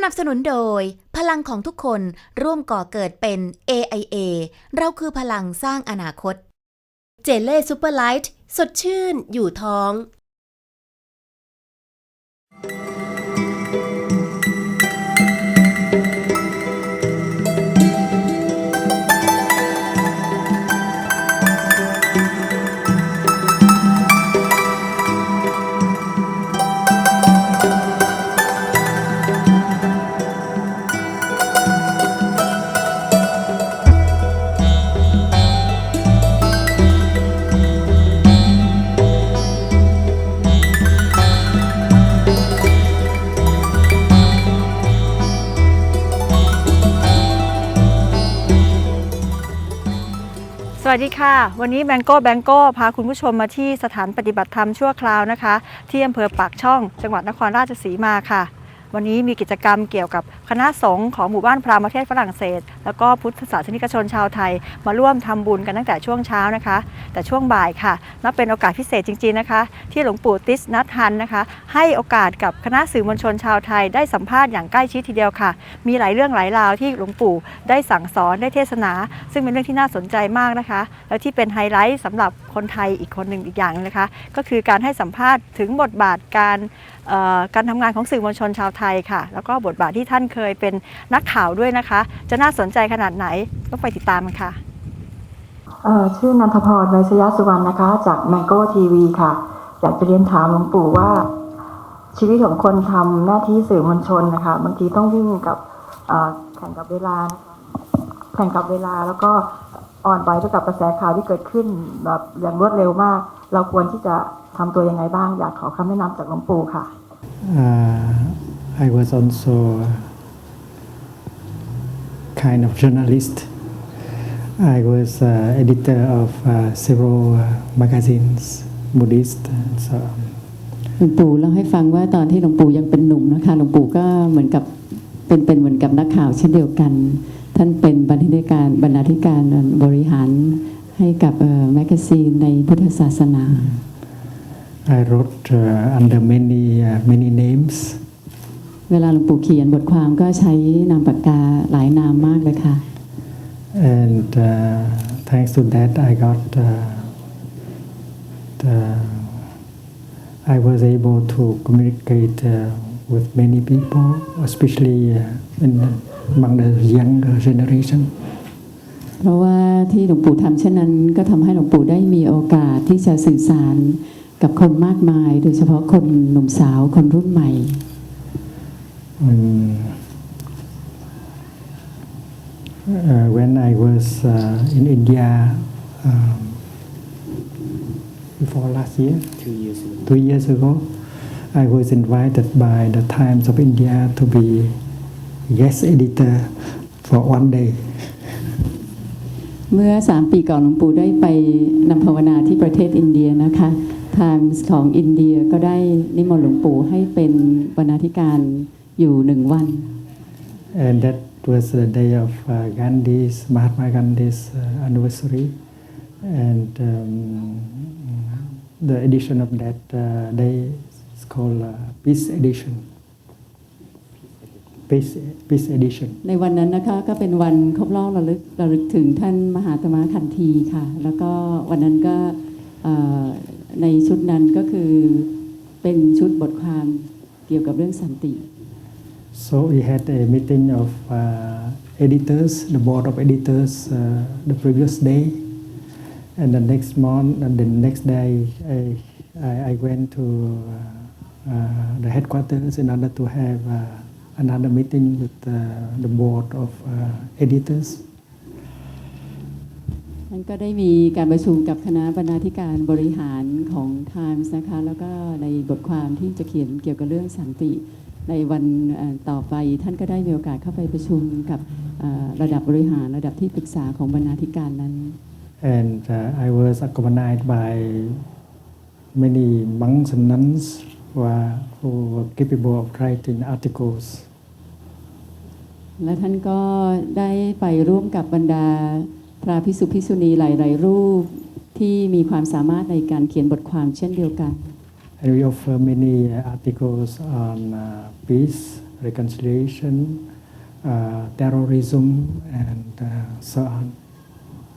นับสนุนโดยพลังของทุกคนร่วมก่อเกิดเป็น AIA เราคือพลังสร้างอนาคตเจเล่ซูเปอร์ไลท์สดชื่นอยู่ท้องสวัสดีค่ะวันนี้แบงโก้พาคุณผู้ชมมาที่สถานปฏิบัติธรรมชั่วคราวนะคะที่อำเภอปากช่องจังหวัดนครราชสีมาค่ะวันนี้มีกิจกรรมเกี่ยวกับคณะสงฆ์ของหมู่บ้านพราหมณ์ประเทศฝรั่งเศสแล้วก็พุทธศาสนิกชนชาวไทยมาร่วมทำบุญกันตั้งแต่ช่วงเช้านะคะแต่ช่วงบ่ายค่ะนับเป็นโอกาสพิเศษจริงๆนะคะที่หลวงปู่ติสนัทฮันนะคะให้โอกาสกับคณะสื่อมวลชนชาวไทยได้สัมภาษณ์อย่างใกล้ชิดทีเดียวค่ะมีหลายเรื่องหลายราวที่หลวงปู่ได้สั่งสอนได้เทศนาซึ่งเป็นเรื่องที่น่าสนใจมากนะคะแล้วที่เป็นไฮไลท์สำหรับคนไทยอีกคนหนึ่งอีกอย่างนะคะก็คือการให้สัมภาษณ์ถึงบทบาทการทำงานของสื่อมวลชนชาวไทยค่ะแล้วก็บทบาทที่ท่านเคยเป็นนักข่าวด้วยนะคะจะน่าสนใจขนาดไหนต้องไปติดตามกันค่ะชื่อนันทพร ไวยสยสุวรรณนะคะจาก Bango ทีวีค่ะอยากจะเรียนถามหลวงปู่ว่าชีวิตของคนทำหน้าที่สื่อมวลชนนะคะบางทีต้องวิ่งกับแข่งกับเวลานะคะแข่งกับเวลาแล้วก็อ่อนไหวไปกับกระแสข่าวที่เกิดขึ้นแบบอย่างรวดเร็วมากเราควรที่จะทำตัวยังไงบ้างอยากขอคำแนะนำจากหลวงปู่ค่ะI was also kind of journalist. I was editor of several magazines, Buddhist and so on. หลวงปู่เล่าให้ฟังว่าตอนที่หลวงปู่ยังเป็นหนุ่มนะคะหลวงปู่ก็เหมือนกับเป็นเหมือนกับนักข่าวเช่นเดียวกันท่านเป็นบรรณาธิการบริหารให้กับแมกกาซีนในพุทธศาสนา I wrote under many names. เวลาหลวงปู่เขียนบทความก็ใช้นามปากกาหลายนามมากเลยค่ะ And thanks to that I was able to communicate with many people, especially among the younger generation. เพราะว่าที่หลวงปู่ทำเช่นนั้นก็ทำให้หลวงปู่ได้มีโอกาสที่จะสื่อสารกับคนมากมายโดยเฉพาะคนหนุ่มสาวคนรุ่นใหม่ When I was in India before last year, 2 years ago, I was invited by the Times of India to be guest editor for one day. เมื่อ3 ปีก่อนหลวงปู่ได้ไปนำภาวนาที่ประเทศอินเดียนะคะ Times ของอินเดียก็ได้นิมนต์หลวงปู่ให้เป็นบรรณาธิการอยู่1 วัน And that was the day of Mahatma Gandhi's anniversary, and the edition of that day is called Peace Edition. Peace Edition. ในวันนั้นนะคะก็เป็นวันครบรอบระลึกถึงท่านมหาตมะคันธีค่ะแล้วก็วันนั้นก็ในชุดนั้นก็คือเป็นชุดบทความเกี่ยวกับเรื่องสันติ So we had a meeting of editors, the board of editors, the previous day, and the next day I went to the headquarters in order to have another meeting with the board of editors. มันก็ได้มีการประชุมกับคณะบรรณาธิการบริหารของ Times นะคะแล้วก็ในบทความที่จะเขียนเกี่ยวกับเรื่องสันติในวันต่อไปท่านก็ได้มีโอกาสเข้าไปประชุมกับระดับบริหารระดับที่ปรึกษาของบรรณาธิการนั้น And I was accompanied by many monks and nuns who were capable of writing articles. และท่านก็ได้ไปร่วมกับบรรดาพระภิกษุภิกษุณีหลายๆรูปที่มีความสามารถในการเขียนบทความเช่นเดียวกัน And we offer many articles on peace, reconciliation, terrorism, and so on.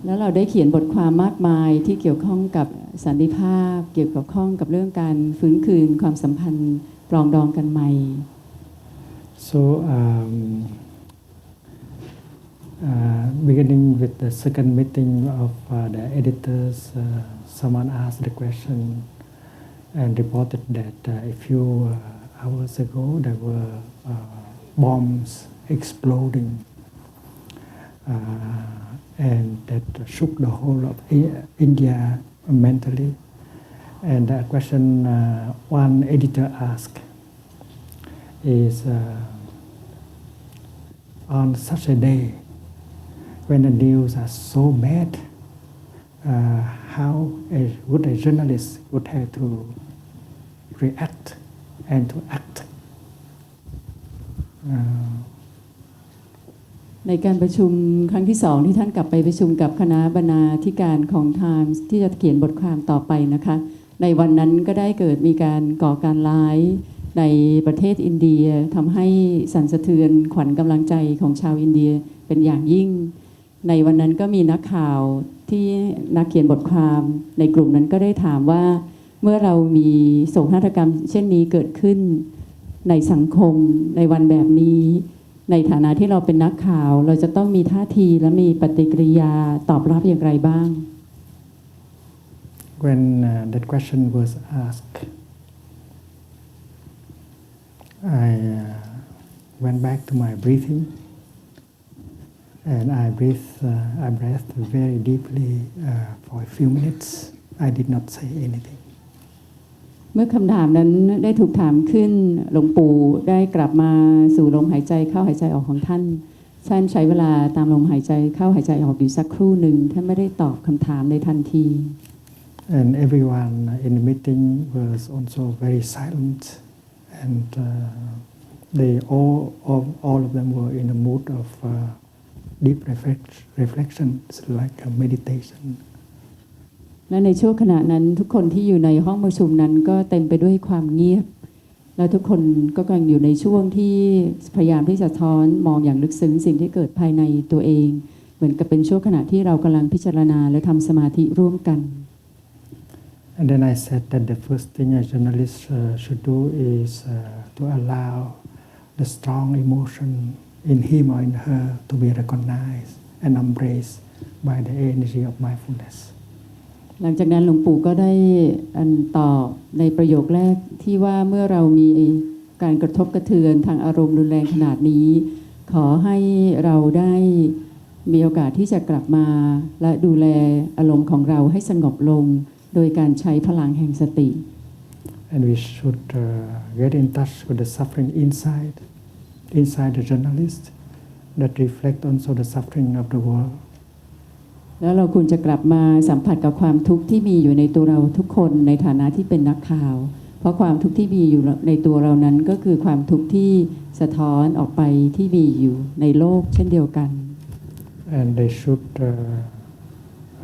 แล้วเราได้เขียนบทความมากมายที่เกี่ยวข้องกับสันติภาพเกี่ยวกับข้องกับเรื่องการฟื้นคืนความสัมพันธ์ปรองดองกันใหม่ So beginning with the second meeting of the editors, someone asked the question and reported that a few hours ago there were bombs exploding and that shook the whole of India mentally. And the question one editor asked is on such a day when the news are so bad, how would a journalist would have to react and to act? ในการประชุมครั้งที่2ที่ท่านกลับไปประชุมกับคณะบรรณาธิการของ Times ที่จะเขียนบทความต่อไปนะคะในวันนั้นก็ได้เกิดมีการก่อการร้ายในประเทศอินเดียทำให้สั่นสะเทือนขวัญกำลังใจของชาวอินเดียเป็นอย่างยิ่งในวันนั้นก็มีนักข่าวที่นักเขียนบทความในกลุ่มนั้นก็ได้ถามว่าเมื่อเรามีโศกนาฏกรรมเช่นนี้เกิดขึ้นในสังคมในวันแบบนี้ในฐานะที่เราเป็นนักข่าวเราจะต้องมีท่าทีและมีปฏิกิริยาตอบรับอย่างไรบ้าง When that question was asked, I went back to my breathing and I breathed very deeply for a few minutes. I did not say anything. เมื่อคำถามนั้นได้ถูกถามขึ้นหลวงปู่ได้กลับมาสู่ลมหายใจเข้าหายใจออกของท่านใช้เวลาตามลมหายใจเข้าหายใจออกอยู่สักครู่หนึ่งท่านไม่ได้ตอบคำถามในทันที And everyone in the meeting was also very silent, and they all of them were in a mood of deep reflection, like a meditation. และในช่วงขณะนั้นทุกคนที่อยู่ในห้องประชุมนั้นก็เต็มไปด้วยความเงียบและทุกคนก็กำลังอยู่ในช่วงที่พยายามที่จะท้อนมองอย่างลึกซึ้งสิ่งที่เกิดภายในตัวเองเหมือนกับเป็นช่วงขณะที่เรากำลังพิจารณาและทำสมาธิร่วมกัน And then I said that the first thing a journalist should do is to allow the strong emotion in him or in her to be recognized and embraced by the energy of mindfulness. หลังจากนั้นหลวงปู่ก็ได้ตอบในประโยคแรกที่ว่าเมื่อเรามีการกระทบกระเทือนทางอารมณ์รุนแรงขนาดนี้ขอให้เราได้มีโอกาสที่จะกลับมาและดูแลอารมณ์ของเราให้สงบลงโดยการใช้พลังแห่งสติ And we should get in touch with the suffering inside the journalist that reflect also the suffering of the world. แล้วเราควรจะกลับมาสัมผัสกับความทุกข์ที่มีอยู่ในตัวเราทุกคนในฐานะที่เป็นนักข่าวเพราะความทุกข์ที่มีอยู่ในตัวเรานั้นก็คือความทุกข์ที่สะท้อนออกไปที่มีอยู่ในโลกเช่นเดียวกัน And they should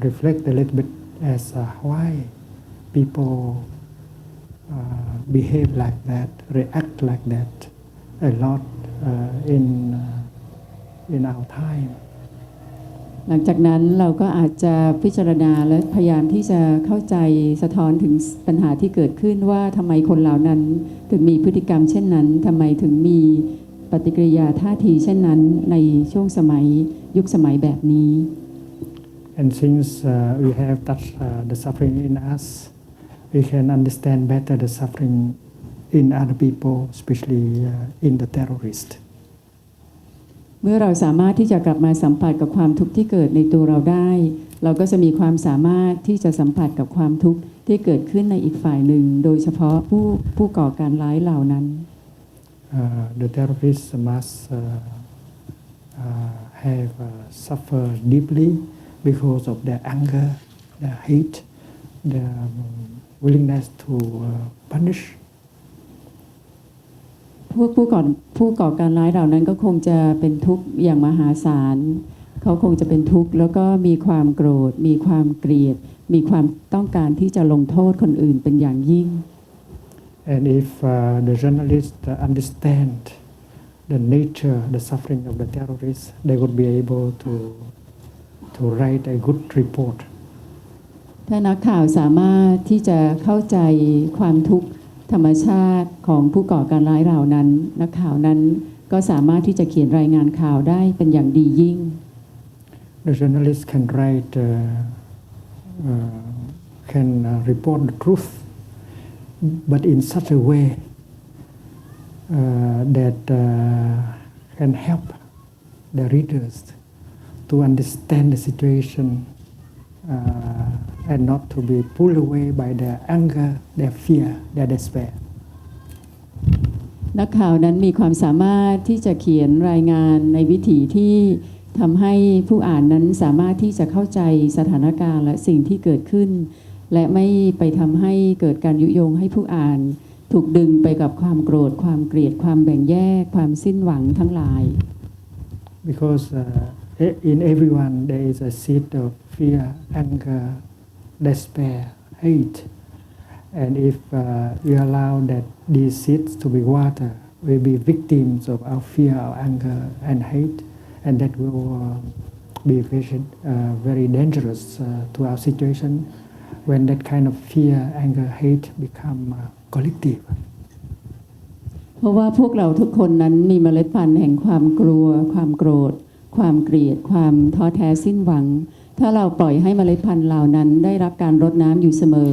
reflect a little bit as why people behave like that, react like that a lot in our time. หลังจากนั้นเราก็อาจจะพิจารณาและพยายามที่จะเข้าใจสะท้อนถึงปัญหาที่เกิดขึ้นว่าทำไมคนเหล่านั้นถึงมีพฤติกรรมเช่นนั้นทำไมถึงมีปฏิกิริยาท่าทีเช่นนั้นในช่วงสมัยยุคสมัยแบบนี้ And since we have touched the suffering in us, we can understand better the suffering in other people, especially in the terrorists. เมื่อเราสามารถที่จะกลับมาสัมผัสกับความทุกข์ที่เกิดในตัวเราได้เราก็จะมีความสามารถที่จะสัมผัสกับความทุกข์ที่เกิดขึ้นในอีกฝ่ายหนึ่งโดยเฉพาะผู้ก่อการร้ายเหล่านั้น The terrorists must have suffered deeply because of their anger, their hate, their willingness to punish. ผู้ก่อการร้ายเหล่านั้นก็คงจะเป็นทุกข์อย่างมหาศาลเขาคงจะเป็นทุกข์แล้วก็มีความโกรธมีความเกลียดมีความต้องการที่จะลงโทษคนอื่นเป็นอย่างยิ่ง And if the journalists understand the nature, the suffering of the terrorists, they would be able to write a good report. ถ้านักข่าวสามารถที่จะเข้าใจความทุกข์ธรรมชาติของผู้ก่อการร้ายเหล่านั้นนักข่าวนั้นก็สามารถที่จะเขียนรายงานข่าวได้เป็นอย่างดียิ่ง The journalist can write, can report the truth, but in such a way that can help the readers to understand the situation and not to be pulled away by their anger, their fear, their despair. นักข่าวนั้นมีความสามารถที่จะเขียนรายงานในวิถีที่ทำให้ผู้อ่านนั้นสามารถที่จะเข้าใจสถานการณ์และสิ่งที่เกิดขึ้นและไม่ไปทำให้เกิดการยุยงให้ผู้อ่านถูกดึงไปกับความโกรธความเกลียดความแบ่งแยกความสิ้นหวังทั้งหลาย Because in everyone there is a seed of fear, anger, despair, hate, and if we allow that these seeds to be watered, we'll be victims of our fear, our anger, and hate, and that will be very dangerous to our situation when that kind of fear, anger, hate become collective. เพราะว่าพวกเราทุกคนนั้นมีเมล็ดพันธุ์แห่งความกลัวความโกรธความเกลียดความท้อแท้สิ้นหวังถ้าเราปล่อยให้เมล็ดพันธุ์เหล่านั้นได้รับการรดน้ำอยู่เสมอ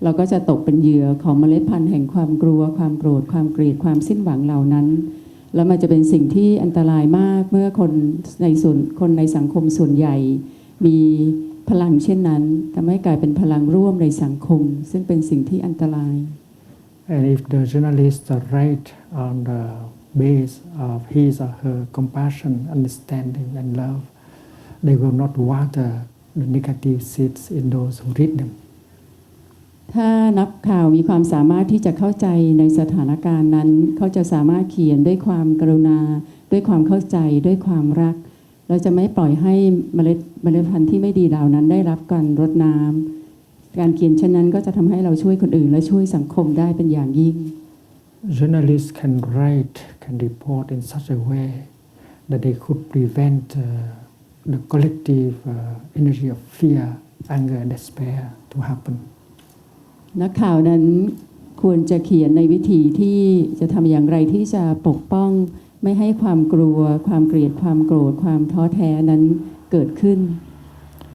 เราก็จะตกเป็นเหยื่อของเมล็ดพันธุ์แห่งความกลัวความโกรธความเกลียดความสิ้นหวังเหล่านั้นแล้วมันจะเป็นสิ่งที่อันตรายมากเมื่อคนในสังคมส่วนใหญ่มีพลังเช่นนั้นทำให้กลายเป็นพลังร่วมในสังคมซึ่งเป็นสิ่งที่อันตราย And if the journalists write on the base of his or her compassion, understanding, and love, they will not water the negative seeds in those who read them. ถ้านักข่าวมีความสามารถที่จะเข้าใจในสถานการณ์นั้นเขาจะสามารถเขียนด้วยความกรุณาด้วยความเข้าใจด้วยความรักเราจะไม่ปล่อยให้เมล็ดพันธุ์ที่ไม่ดีเหล่านั้นได้รับการรดน้ำการเขียนเช่นนั้นก็จะทำให้เราช่วยคนอื่นและช่วยสังคมได้เป็นอย่างยิ่ง Journalists can write, can report in such a way that they could prevent the collective energy of fear, anger, and despair to happen. นักข่าวนั้นควรจะเขียนในวิธีที่จะทำอย่างไรที่จะปกป้องไม่ให้ความกลัวความเกลียดความโกรธความท้อแท้นั้นเกิดขึ้น